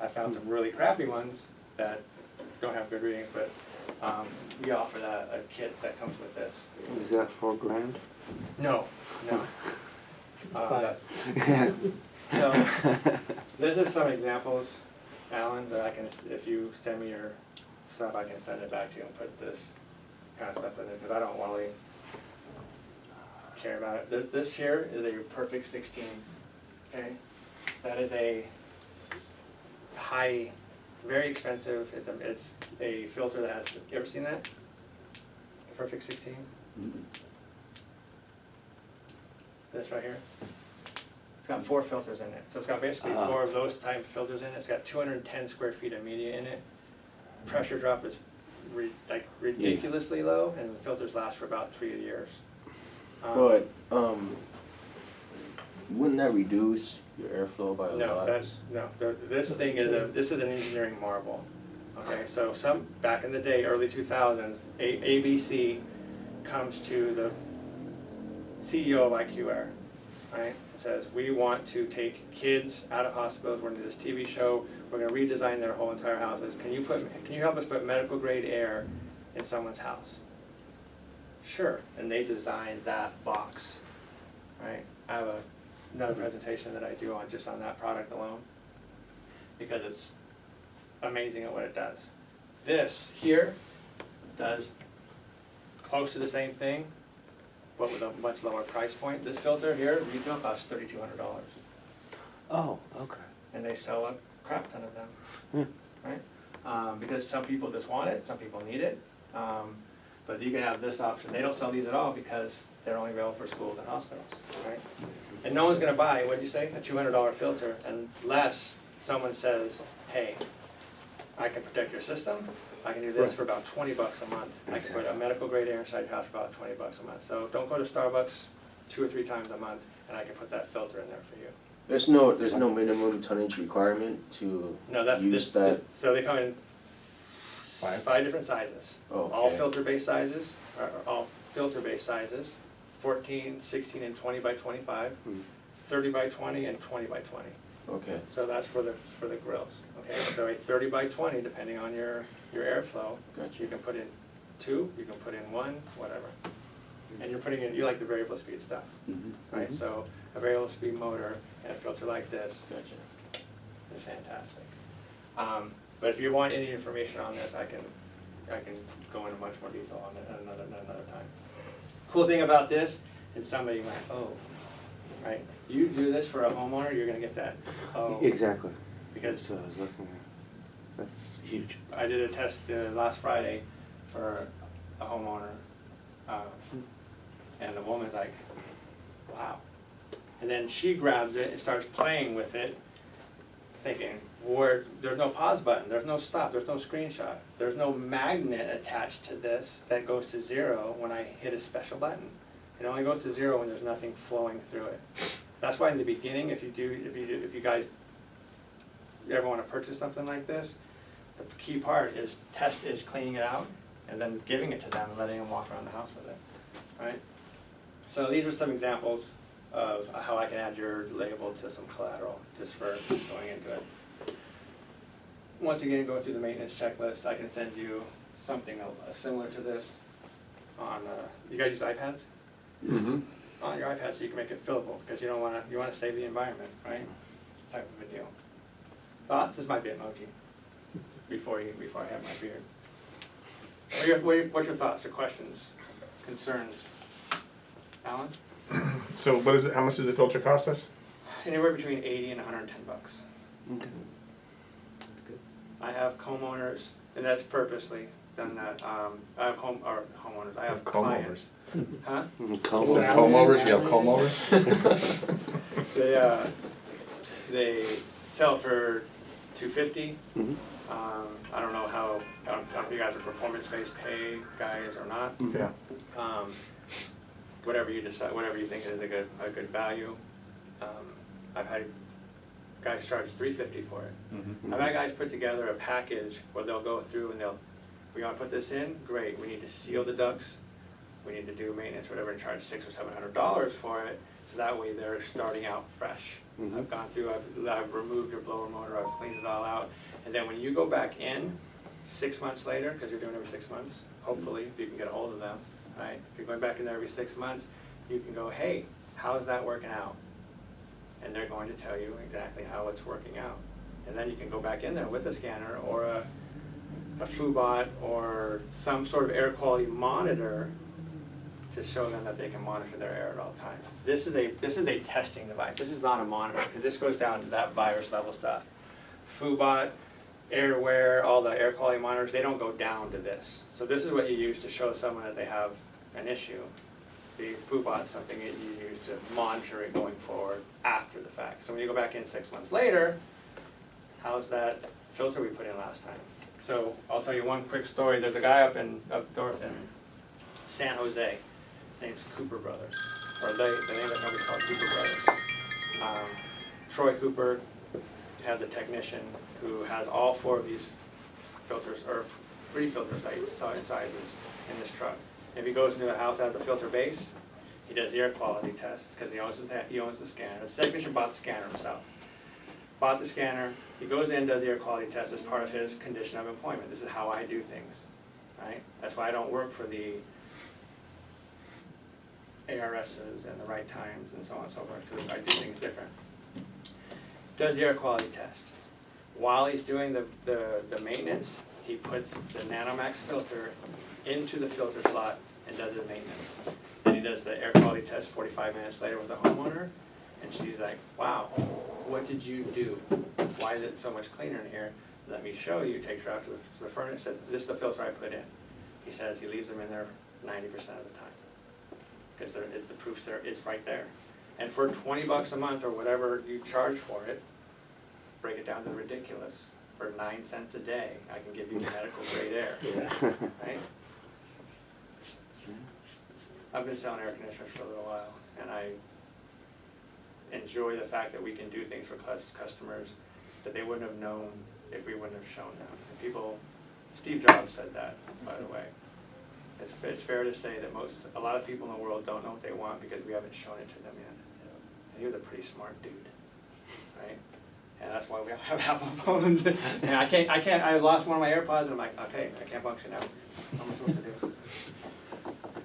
I found some really crappy ones that don't have good readings, but we offer that, a kit that comes with this. Is that $4 grand? No. So, this is some examples, Alan, that I can, if you send me your stuff, I can send it back to you and put this kind of stuff in it, because I don't really care about it. This here is a perfect 16, okay? That is a high, very expensive, it's a filter that has, you ever seen that? Perfect 16? This right here? It's got 4 filters in it. So it's got basically 4 of those type of filters in it. It's got 210 square feet of media in it. Pressure drop is ridiculously low, and the filters last for about 3 years. But wouldn't that reduce your airflow by a lot? This thing is this is an engineering marvel. Okay, so back in the day, early 2000s, ABC comes to the CEO of IQAir, right? says, we want to take kids out of hospitals, we're gonna do this TV show, we're gonna redesign their whole entire houses, can you help us put medical grade air in someone's house? Sure, and they designed that box, right? I have another presentation that I do on, just on that product alone, because it's amazing at what it does. This here does close to the same thing, but with a much lower price point. This filter here, retail costs $3,200, Oh, okay. and they sell a crap ton of them, right? Because some people just want it, some people need it, but you can have this option. They don't sell these at all because they're only available for schools and hospitals, right? And no one's gonna buy, what'd you say, a $200 filter unless someone says, hey, I can protect your system, I can do this for about $20 a month. I can put a medical grade air inside your house for about $20 a month. So don't go to Starbucks 2 or 3 times a month, and I can put that filter in there for you. There's no minimum tonnage requirement to No, that's use that? So they come in Five? 5 different sizes. Okay. All filter-based sizes, or all filter-based sizes, 14, 16, and 20 by 25, 30 by 20, and 20 by 20. Okay, So that's for the grills. Okay, so a 30 by 20, depending on your airflow, gotcha. you can put in 2, you can put in 1, whatever. And you're putting in, you like the variable speed stuff, right? So a variable speed motor and a filter like this Gotcha. is fantastic. But if you want any information on this, I can go into much more detail on it at another time. Cool thing about this is somebody went, oh, right? You do this for a homeowner, you're gonna get that, oh. Exactly. Because That's what I was looking at. That's huge. I did a test last Friday for a homeowner, and the woman's like, wow. And then she grabs it and starts playing with it, thinking, there's no pause button, there's no stop, there's no screenshot, there's no magnet attached to this that goes to 0 when I hit a special button. It only goes to 0 when there's nothing flowing through it. That's why in the beginning, if you guys ever want to purchase something like this, the key part is cleaning it out and then giving it to them and letting them walk around the house with it, right? So these are some examples of how I can add your label to some collateral just for going into it. Once again, going through the maintenance checklist, I can send you something similar to this on, you guys use iPads? On your iPad so you can make it fillable because you want to save the environment, right? Type of a deal. Thoughts? This might be emoji before I have my beard. What's your thoughts or questions, concerns? Alan? So what is it, how much does the filter cost us? Anywhere between 80 and 110 bucks. Okay. That's good. I have homeowners, and that's purposely done that. I have homeowners. I have clients. Huh? Is it comb overs? You have comb overs? They sell it for $250. I don't know if you guys are performance-based pay guys or not. Yeah. Whatever you decide, whatever you think is a good value. I've had guys charge $350 for it. I've had guys put together a package where they'll go through and we want to put this in, great. We need to seal the ducts. We need to do maintenance, whatever, and charge $600 or $700 for it. So that way they're starting out fresh. I've gone through, I've removed your blower motor, I've cleaned it all out. And then when you go back in 6 months later, because you're doing it every 6 months, hopefully, if you can get a hold of them, right? If you're going back in there every 6 months, you can go, hey, how's that working out? And they're going to tell you exactly how it's working out. And then you can go back in there with a scanner or a FUBOT or some sort of air quality monitor to show them that they can monitor their air at all times. This is a testing device. This is not a monitor, because this goes down to that virus level stuff. FUBOT, Airware, all the air quality monitors, they don't go down to this. So this is what you use to show someone that they have an issue. The FUBOT is something that you use to monitor it going forward after the fact. So when you go back in 6 months later, how's that filter we put in last time? So I'll tell you one quick story. There's a guy up north in San Jose. His name's Cooper Brothers, or the name of the company is called Cooper Brothers. Troy Cooper has a technician who has all 4 of these filters, or 3 filter sizes in this truck. If he goes into a house that has a filter base, He does the air quality test, because he owns the scanner. The technician bought the scanner himself. Bought the scanner, he goes in, does the air quality test as part of his condition of employment. This is how I do things, right? That's why I don't work for the ARSs and the right times and so on and so forth, because I do things different. Does the air quality test. While he's doing the maintenance, he puts the Nanomax filter into the filter slot and does the maintenance. And he does the air quality test 45 minutes later with the homeowner, and she's like, wow, what did you do? Why is it so much cleaner in here? Let me show you. Takes her out to the furnace, says, this is the filter I put in. He says he leaves them in there 90% of the time, because the proof's there, it's right there. And for $20 a month or whatever you charge for it, break it down to ridiculous. For 9 cents a day, I can give you medical grade air, right? I've been selling air conditioners for a little while, and I enjoy the fact that we can do things for customers that they wouldn't have known if we wouldn't have shown them. And people, Steve Jobs said that, by the way. It's fair to say that a lot of people in the world don't know what they want because we haven't shown it to them yet. And he was a pretty smart dude, right? And that's why we have Apple phones. And I lost one of my AirPods, and I'm like, okay, I can't function now. What am I supposed to do?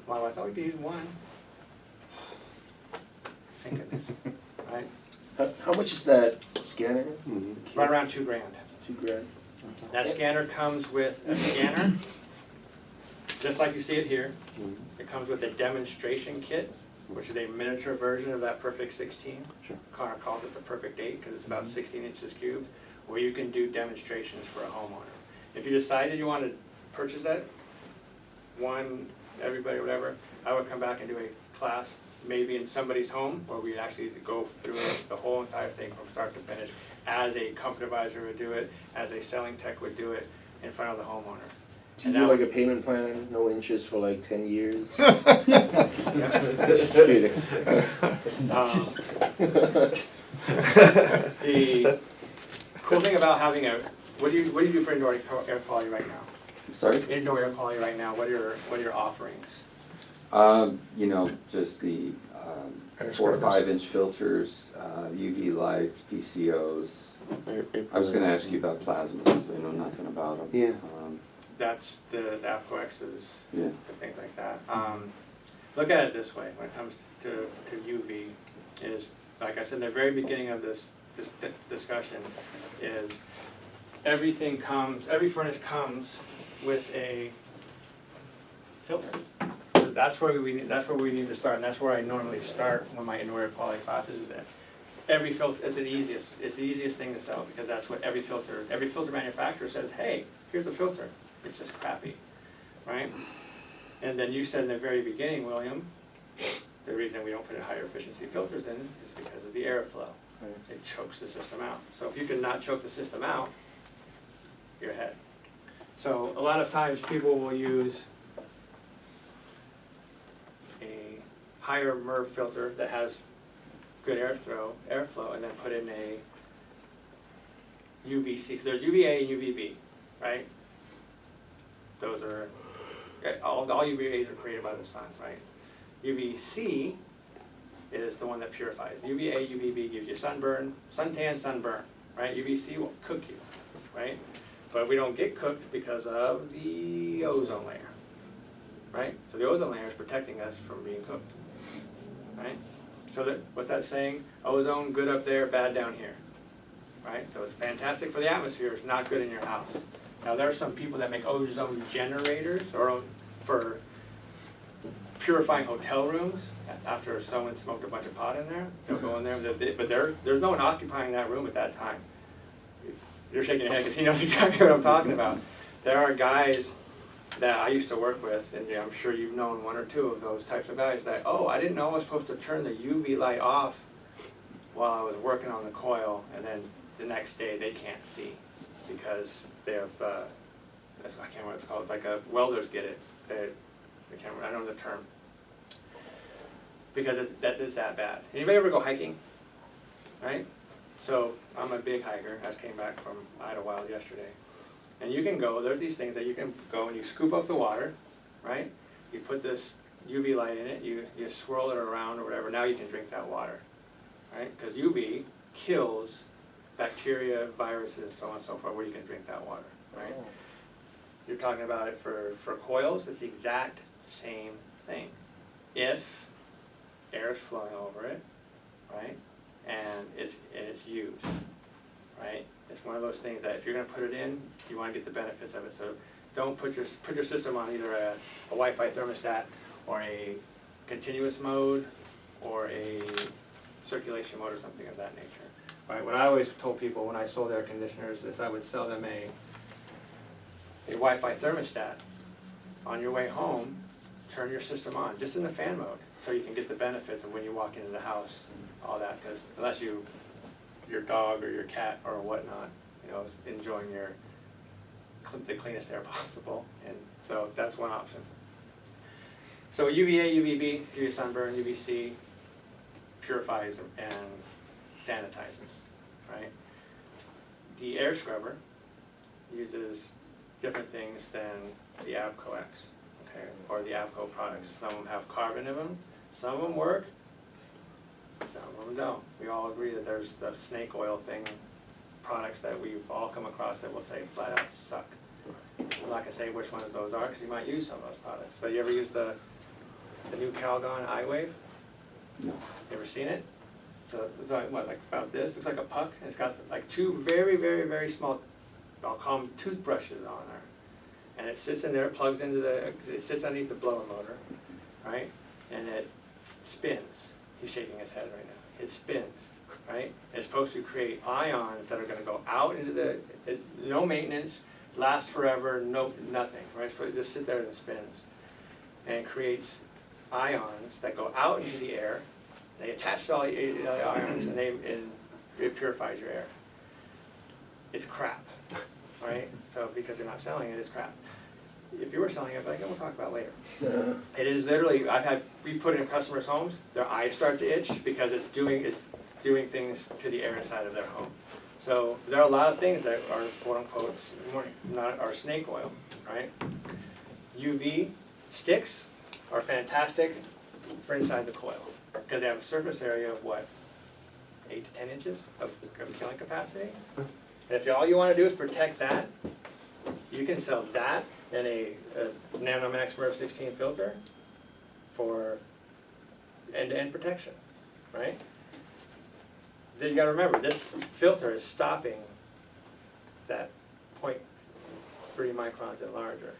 My wife's, oh, you can use one. Thank goodness, right? How much is that scanner? Right around $2 grand. $2,000. That scanner comes with a scanner, just like you see it here. It comes with a demonstration kit, which is a miniature version of that Perfect 16. Sure. Connor calls it the Perfect 8 because it's about 16 inches cubed, where you can do demonstrations for a homeowner. If you decided you wanted to purchase that, everybody, whatever, I would come back and do a class, maybe in somebody's home, where we'd actually go through the whole entire thing from start to finish, as a company advisor would do it, as a selling tech would do it, in front of the homeowner. Do you do like a payment plan, no interest for like 10 years? Just kidding. The cool thing about having what do you do for indoor air quality right now? Sorry? Indoor air quality right now, what are your offerings? You know, just the Air 4 or scrubbers. 5 inch filters, UV lights, PCOs. I was gonna ask you about plasmas, because I know nothing about them. Yeah. That's the APCO X's, Yeah. and things like that. Look at it this way, when it comes to UV, is, like I said in the very beginning of this discussion, is every furnace comes with a filter. So that's where we need to start, and that's where I normally start when my indoor air quality classes is that every filter is it's the easiest thing to sell, because that's what every filter manufacturer says, hey, here's a filter. It's just crappy, right? And then you said in the very beginning, William, the reason we don't put in higher efficiency filters in is because of the airflow. Right. It chokes the system out. So if you can not choke the system out, you're ahead. So a lot of times people will use a higher MERV filter that has good airflow, and then put in a UVC. So there's UVA and UVB, right? Those are, all UVAs are created by the sun, right? UVC is the one that purifies. UVA, UVB gives you sunburn, suntan, sunburn, right? UVC will cook you, right? But we don't get cooked because of the ozone layer, right? So the ozone layer is protecting us from being cooked, right? So what's that saying? Ozone, good up there, bad down here, right? So it's fantastic for the atmosphere, it's not good in your house. Now there are some people that make ozone generators or for purifying hotel rooms. After someone smoked a bunch of pot in there, they'll go in there, but there's no one occupying that room at that time. You're shaking your head because he knows exactly what I'm talking about. There are guys that I used to work with, and I'm sure you've known one or two of those types of guys that, oh, I didn't know I was supposed to turn the UV light off while I was working on the coil, and then the next day they can't see because they have, I can't remember what it's called, it's like welders get it. I don't know the term. Because that is that bad. Anybody ever go hiking? Right? So I'm a big hiker. I just came back from Idlewild yesterday. And you can go, there's these things that you can go and you scoop up the water, right? You put this UV light in it, you swirl it around or whatever, now you can drink that water, right? Because UV kills bacteria, viruses, so on and so forth, where you can drink that water, right? You're talking about it for coils, it's the exact same thing. If air is flowing over it, right, and it's used, right? It's one of those things that if you're gonna put it in, you wanna get the benefits of it. So don't put your system on either a Wi-Fi thermostat or a continuous mode or a circulation mode or something of that nature. Right, what I always told people when I sold air conditioners is I would sell them a Wi-Fi thermostat. On your way home, turn your system on, just in the fan mode, so you can get the benefits of when you walk into the house, all that, because unless your dog or your cat or whatnot, you know, is enjoying the cleanest air possible, and so that's one option. So UVA, UVB, UV sunburn, UVC purifies and sanitizes, right? The air scrubber uses different things than the Abco X, okay, or the Abco products. Some of them have carbon in them, some of them work, some of them don't. We all agree that there's the snake oil thing, products that we've all come across that will say flat out suck. I'm not gonna say which one of those are, because you might use some of those products. But you ever use the new Calgon iWave? No. You ever seen it? So it's like, what, like about this, looks like a puck, and it's got like two very, very, very small, I'll call them toothbrushes on there. And it sits in there, it plugs into it sits underneath the blower motor, right? And it spins. He's shaking his head right now. It spins, right? It's supposed to create ions that are gonna go out into no maintenance, lasts forever, nothing, right? So it just sit there and it spins. And it creates ions that go out into the air. They attach to all the ions and it purifies your air. It's crap, right? So because you're not selling it, it's crap. If you were selling it, like we'll talk about later. It is literally, we put it in customers' homes, their eyes start to itch because it's doing things to the air inside of their home. So there are a lot of things that are quote unquote are snake oil, right? UV sticks are fantastic for inside the coil because they have a surface area of what, 8 to 10 inches of killing capacity. And if all you want to do is protect that, you can sell that in a NanoMax MERV 16 filter for end-to-end protection, right? Then you got to remember, this filter is stopping that 0.3 microns and larger.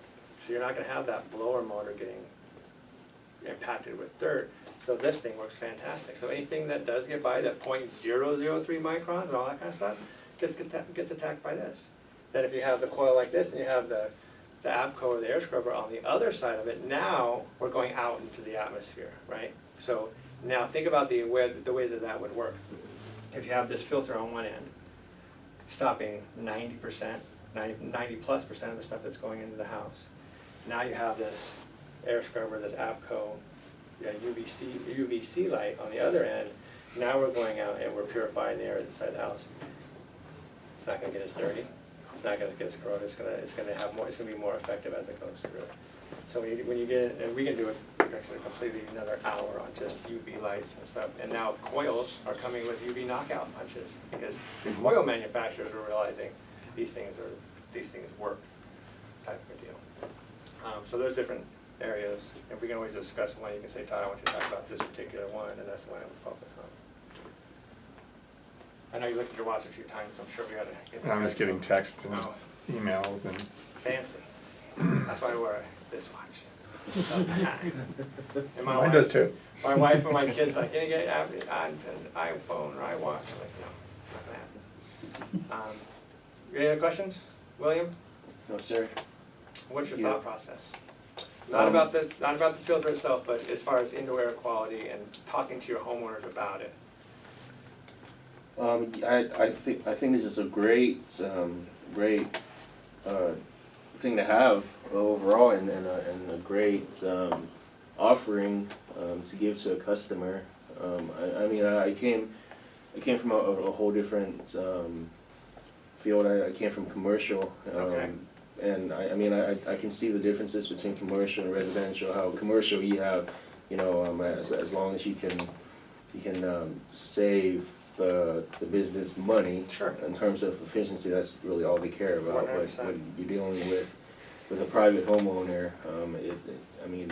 So you're not going to have that blower motor getting impacted with dirt. So this thing works fantastic. So anything that does get by that 0.003 microns and all that kind of stuff gets attacked by this. Then if you have the coil like this and you have the Abco or the air scrubber on the other side of it, now we're going out into the atmosphere, right? So now think about the way that would work. If you have this filter on one end, stopping 90%, 90+% of the stuff that's going into the house. Now you have this air scrubber, this Abco UVC light on the other end. Now we're going out and we're purifying the air inside the house. It's not going to get as dirty. It's not going to get as corroded. It's going to have more. It's going to be more effective as it goes through. So when you get it, and we can do it actually completely another hour on just UV lights and stuff. And now coils are coming with UV knockout punches because the coil manufacturers are realizing these things work, type of a deal. So there's different areas, and we can always discuss one. You can say, Todd, I want you to talk about this particular one, and that's the one I would focus on. I know you looked at your watch a few times. I'm sure we ought to get this. I'm just getting texts and Oh. emails and. Fancy. That's why I wear this watch all the time. And Mine does too. My wife and my kids are like, can you get an iPhone or iWatch? I'm like, no, not gonna happen. Any other questions, William? No, sir. What's your Yeah. thought process? Not about the filter itself, but as far as indoor air quality and talking to your homeowners about it. I think this is a great thing to have overall, and a great offering to give to a customer. I came from a whole different field. I came from commercial. Okay. And I mean, I can see the differences between commercial and residential, how commercial you have, you know, as long as you can save the business money. Sure. In terms of efficiency, that's really all they care about. But 100%. when you're dealing with a private homeowner, I mean,